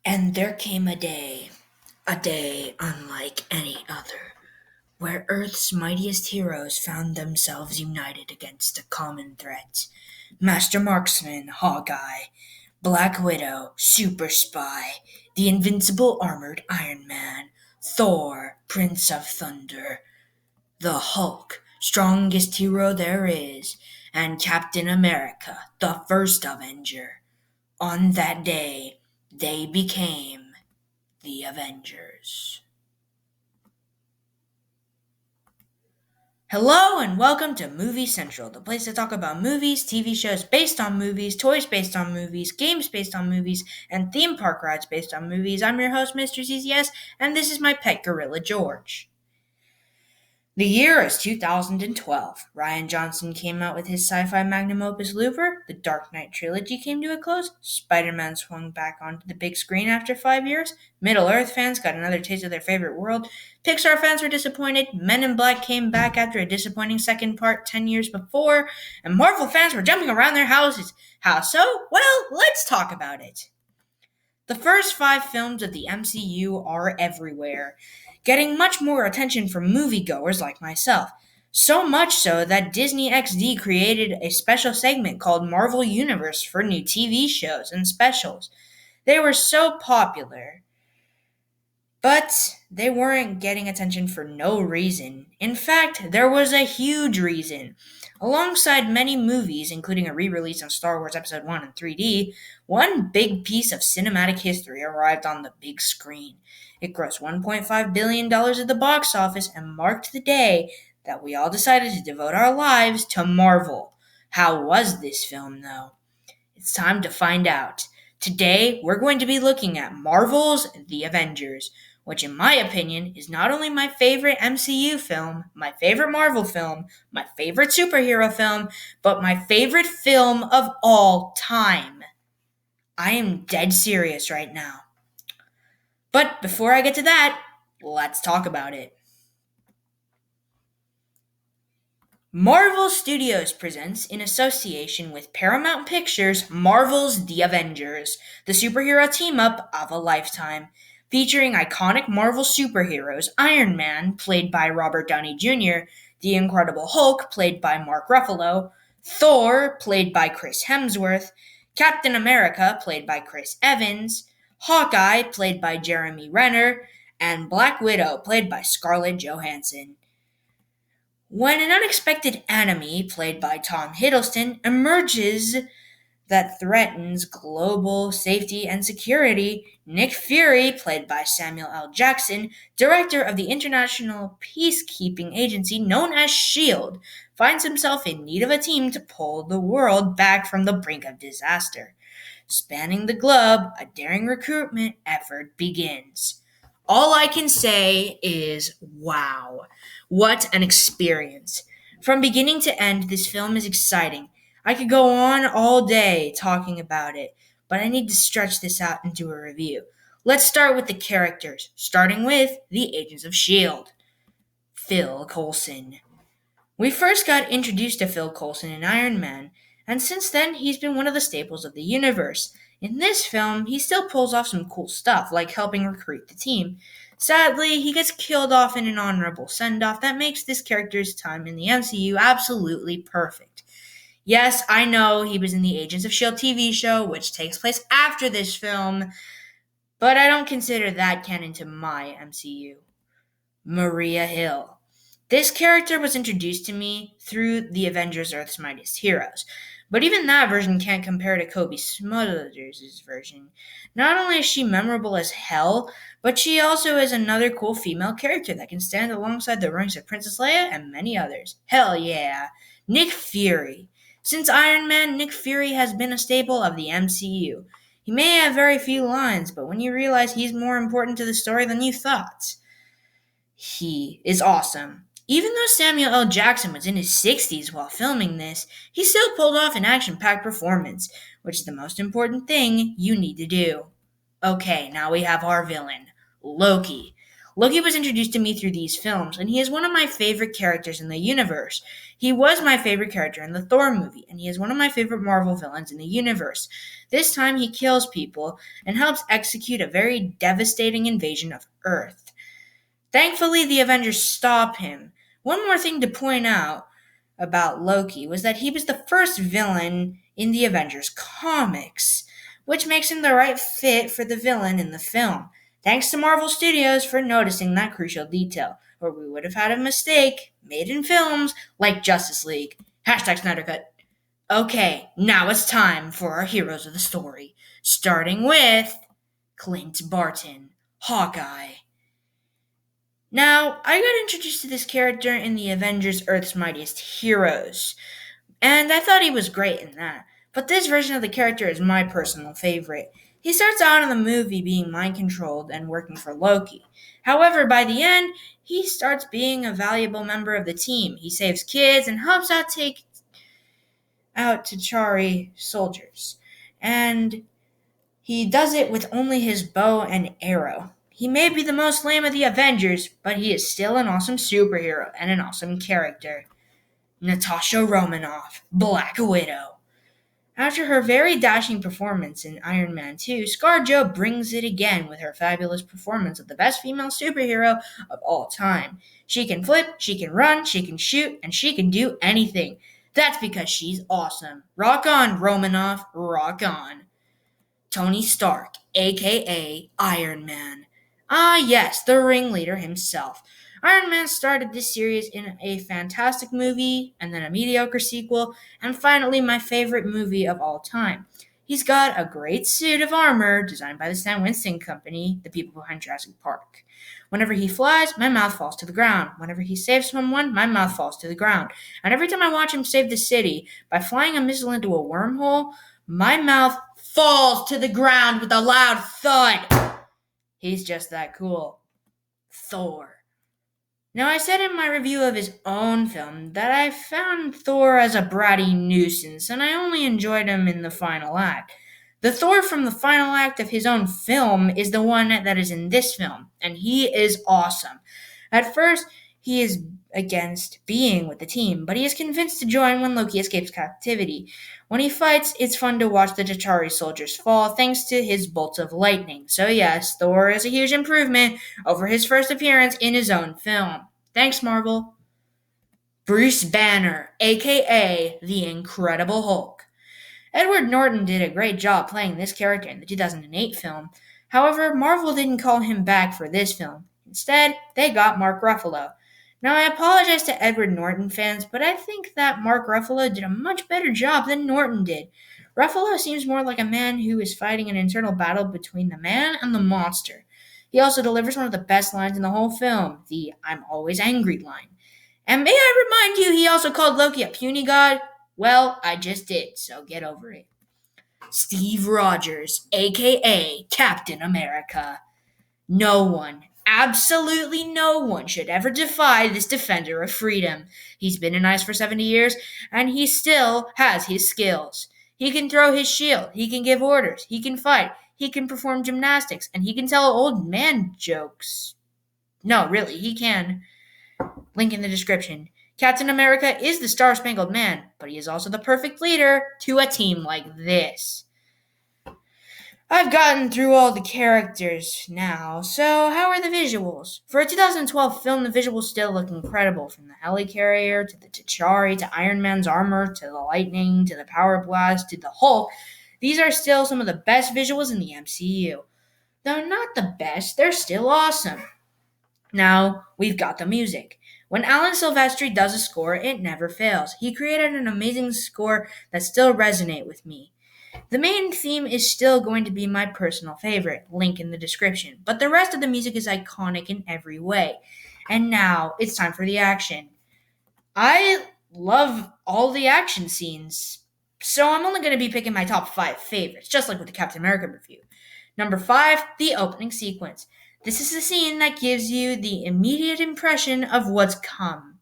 And there came a day unlike any other, where Earth's mightiest heroes found themselves united against a common threat. Master Marksman, Hawkeye, Black Widow, Super Spy, the invincible armored Iron Man, Thor, Prince of Thunder, the Hulk, strongest hero there is, and Captain America, the first Avenger. On that day, they became the Avengers. Hello and welcome to Movie Central, the place to talk about movies, TV shows based on movies, toys based on movies, games based on movies, and theme park rides based on movies. I'm your host, Mr. CCS, and this is my pet gorilla, George. The year is 2012. Ryan Johnson came out with his sci-fi magnum opus Looper. The Dark Knight trilogy came to a close. Spider-Man swung back onto the big screen after 5 years. Middle-earth fans got another taste of their favorite world. Pixar fans were disappointed. Men in Black came back after a disappointing second part 10 years before. And Marvel fans were jumping around their houses. How so? Well, let's talk about it. The first 5 films of the MCU are everywhere, getting much more attention from moviegoers like myself. So much so that Disney XD created a special segment called Marvel Universe for new TV shows and specials. They were so popular, but they weren't getting attention for no reason. In fact, there was a huge reason. Alongside many movies, including a re-release of Star Wars Episode 1 in 3D, one big piece of cinematic history arrived on the big screen. It grossed $1.5 billion at the box office and marked the day that we all decided to devote our lives to Marvel. How was this film, though? It's time to find out. Today, we're going to be looking at Marvel's The Avengers, which, in my opinion, is not only my favorite MCU film, my favorite Marvel film, my favorite superhero film, but my favorite film of all time. I am dead serious right now. But before I get to that, let's talk about it. Marvel Studios presents, in association with Paramount Pictures, Marvel's The Avengers, the superhero team-up of a lifetime. Featuring iconic Marvel superheroes, Iron Man, played by Robert Downey Jr., The Incredible Hulk, played by Mark Ruffalo, Thor, played by Chris Hemsworth, Captain America, played by Chris Evans, Hawkeye, played by Jeremy Renner, and Black Widow, played by Scarlett Johansson. When an unexpected enemy, played by Tom Hiddleston, emerges that threatens global safety and security, Nick Fury, played by Samuel L. Jackson, director of the international peacekeeping agency known as SHIELD, finds himself in need of a team to pull the world back from the brink of disaster. Spanning the globe, a daring recruitment effort begins. All I can say is, wow, what an experience. From beginning to end, this film is exciting. I could go on all day talking about it, but I need to stretch this out into a review. Let's start with the characters, starting with the Agents of S.H.I.E.L.D. Phil Coulson. We first got introduced to Phil Coulson in Iron Man, and since then he's been one of the staples of the universe. In this film, he still pulls off some cool stuff, like helping recruit the team. Sadly, he gets killed off in an honorable send-off that makes this character's time in the MCU absolutely perfect. Yes, I know he was in the Agents of S.H.I.E.L.D. TV show, which takes place after this film, but I don't consider that canon to my MCU. Maria Hill. This character was introduced to me through the Avengers Earth's Mightiest Heroes, but even that version can't compare to Kobe Smulders' version. Not only is she memorable as hell, but she also is another cool female character that can stand alongside the ranks of Princess Leia and many others. Hell yeah. Nick Fury. Since Iron Man, Nick Fury has been a staple of the MCU. He may have very few lines, but when you realize he's more important to the story than you thought, he is awesome. Even though Samuel L. Jackson was in his 60s while filming this, he still pulled off an action-packed performance, which is the most important thing you need to do. Okay, now we have our villain, Loki. Loki was introduced to me through these films, and he is one of my favorite characters in the universe. He was my favorite character in the Thor movie, and he is one of my favorite Marvel villains in the universe. This time he kills people and helps execute a very devastating invasion of Earth. Thankfully, the Avengers stop him. One more thing to point out about Loki was that he was the first villain in the Avengers comics, which makes him the right fit for the villain in the film. Thanks to Marvel Studios for noticing that crucial detail, or we would have had a mistake made in films like Justice League. Hashtag Snyder Cut. Okay, now it's time for our heroes of the story, starting with Clint Barton, Hawkeye. Now, I got introduced to this character in the Avengers Earth's Mightiest Heroes, and I thought he was great in that. But this version of the character is my personal favorite. He starts out in the movie being mind controlled and working for Loki. However, by the end, he starts being a valuable member of the team. He saves kids and helps out take out T'Chari soldiers. And he does it with only his bow and arrow. He may be the most lame of the Avengers, but he is still an awesome superhero and an awesome character. Natasha Romanoff, Black Widow. After her very dashing performance in Iron Man 2, ScarJo brings it again with her fabulous performance of the best female superhero of all time. She can flip, she can run, she can shoot, and she can do anything. That's because she's awesome. Rock on, Romanoff, rock on. Tony Stark, aka Iron Man. Ah, yes, the ringleader himself. Iron Man started this series in a fantastic movie, and then a mediocre sequel, and finally my favorite movie of all time. He's got a great suit of armor designed by the Stan Winston Company, the people behind Jurassic Park. Whenever he flies, my mouth falls to the ground. Whenever he saves someone, my mouth falls to the ground. And every time I watch him save the city by flying a missile into a wormhole, my mouth falls to the ground with a loud thud. He's just that cool. Thor. Now, I said in my review of his own film that I found Thor as a bratty nuisance, and I only enjoyed him in the final act. The Thor from the final act of his own film is the one that is in this film, and he is awesome. At first, he is against being with the team, but he is convinced to join when Loki escapes captivity. When he fights, it's fun to watch the T'Chari soldiers fall thanks to his bolts of lightning. So yes, Thor is a huge improvement over his first appearance in his own film. Thanks, Marvel. Bruce Banner, aka the Incredible Hulk. Edward Norton did a great job playing this character in the 2008 film. However, Marvel didn't call him back for this film. Instead, they got Mark Ruffalo. Now, I apologize to Edward Norton fans, but I think that Mark Ruffalo did a much better job than Norton did. Ruffalo seems more like a man who is fighting an internal battle between the man and the monster. He also delivers one of the best lines in the whole film, the "I'm always angry" line. And may I remind you, he also called Loki a puny god? Well, I just did, so get over it. Steve Rogers, aka Captain America. No one, absolutely no one, should ever defy this defender of freedom. He's been in ice for 70 years, and he still has his skills. He can throw his shield, he can give orders, he can fight, he can perform gymnastics, and he can tell old man jokes. No, really, he can. Link in the description. Captain America is the Star-Spangled Man, but he is also the perfect leader to a team like this. I've gotten through all the characters now, so how are the visuals? For a 2012 film, the visuals still look incredible, from the helicarrier, to the T'Chari, to Iron Man's armor, to the lightning, to the power blast, to the Hulk. These are still some of the best visuals in the MCU. Though not the best, they're still awesome. Now, we've got the music. When Alan Silvestri does a score, it never fails. He created an amazing score that still resonates with me. The main theme is still going to be my personal favorite, link in the description, but the rest of the music is iconic in every way. And now, it's time for the action. I love all the action scenes, so I'm only going to be picking my top 5 favorites, just like with the Captain America review. Number 5, the opening sequence. This is the scene that gives you the immediate impression of what's come,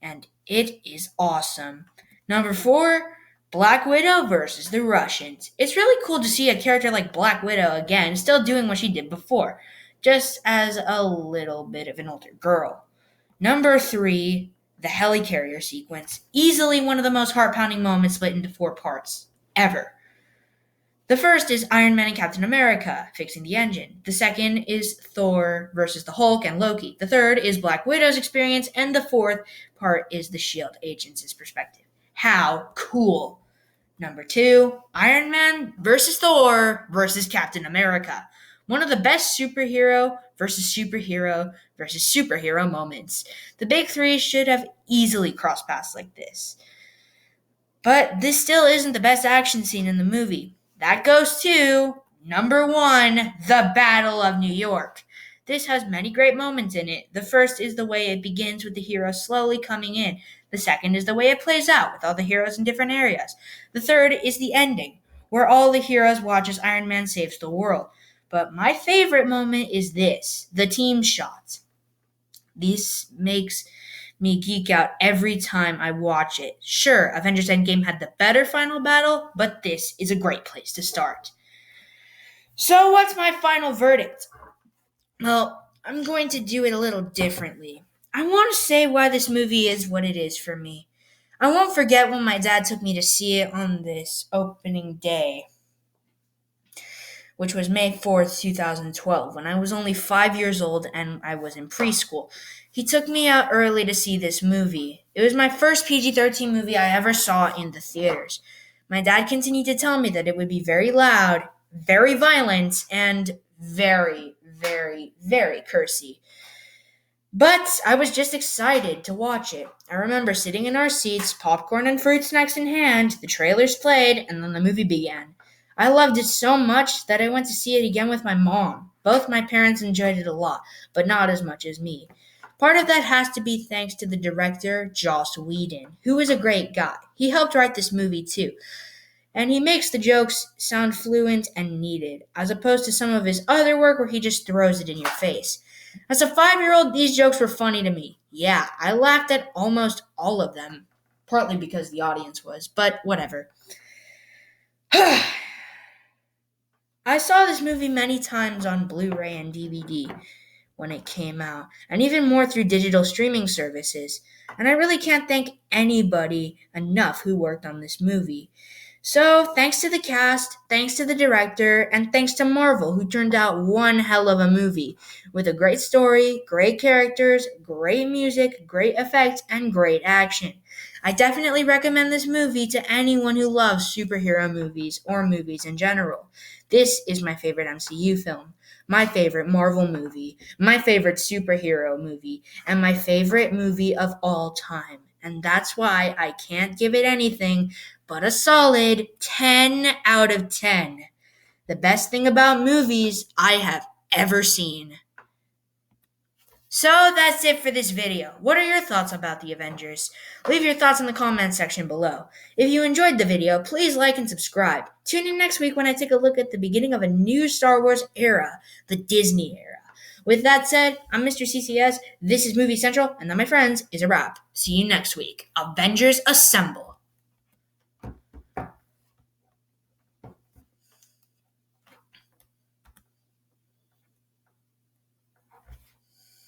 and it is awesome. Number 4, Black Widow versus the Russians. It's really cool to see a character like Black Widow again, still doing what she did before, just as a little bit of an older girl. Number 3, The helicarrier sequence, easily one of the most heart-pounding moments, split into 4 parts ever. The first is Iron Man and Captain America fixing the engine. The second is Thor versus the Hulk and Loki. The third is Black Widow's experience. And the fourth part is the S.H.I.E.L.D. agents' perspective. How cool! Number 2, Iron Man versus Thor versus Captain America. One of the best superhero versus superhero versus superhero moments. The big 3 should have easily crossed paths like this. But this still isn't the best action scene in the movie. That goes to number 1, the Battle of New York. This has many great moments in it. The first is the way it begins with the heroes slowly coming in. The second is the way it plays out with all the heroes in different areas. The third is the ending, where all the heroes watch as Iron Man saves the world. But my favorite moment is this, the team shot. This makes me geek out every time I watch it. Sure, Avengers Endgame had the better final battle, but this is a great place to start. So what's my final verdict? Well, I'm going to do it a little differently. I want to say why this movie is what it is for me. I won't forget when my dad took me to see it on this opening day, which was May 4th, 2012, when I was only 5 years old and I was in preschool. He took me out early to see this movie. It was my first PG-13 movie I ever saw in the theaters. My dad continued to tell me that it would be very loud, very violent, and very, very, very cursy. But I was just excited to watch it. I remember sitting in our seats, popcorn and fruit snacks in hand, the trailers played, and then the movie began. I loved it so much that I went to see it again with my mom. Both my parents enjoyed it a lot, but not as much as me. Part of that has to be thanks to the director, Joss Whedon, who is a great guy. He helped write this movie too. And he makes the jokes sound fluent and needed, as opposed to some of his other work where he just throws it in your face. As a 5-year-old, these jokes were funny to me. Yeah, I laughed at almost all of them, partly because the audience was, but whatever. I saw this movie many times on Blu-ray and DVD when it came out, and even more through digital streaming services, and I really can't thank anybody enough who worked on this movie. So, thanks to the cast, thanks to the director, and thanks to Marvel, who turned out one hell of a movie, with a great story, great characters, great music, great effects, and great action. I definitely recommend this movie to anyone who loves superhero movies or movies in general. This is my favorite MCU film, my favorite Marvel movie, my favorite superhero movie, and my favorite movie of all time. And that's why I can't give it anything but a solid 10 out of 10. The best thing about movies I have ever seen. So that's it for this video. What are your thoughts about the Avengers? Leave your thoughts in the comments section below. If you enjoyed the video, please like and subscribe. Tune in next week when I take a look at the beginning of a new Star Wars era, the Disney era. With that said, I'm Mr. CCS, this is Movie Central, and that, my friends, is a wrap. See you next week. Avengers Assemble!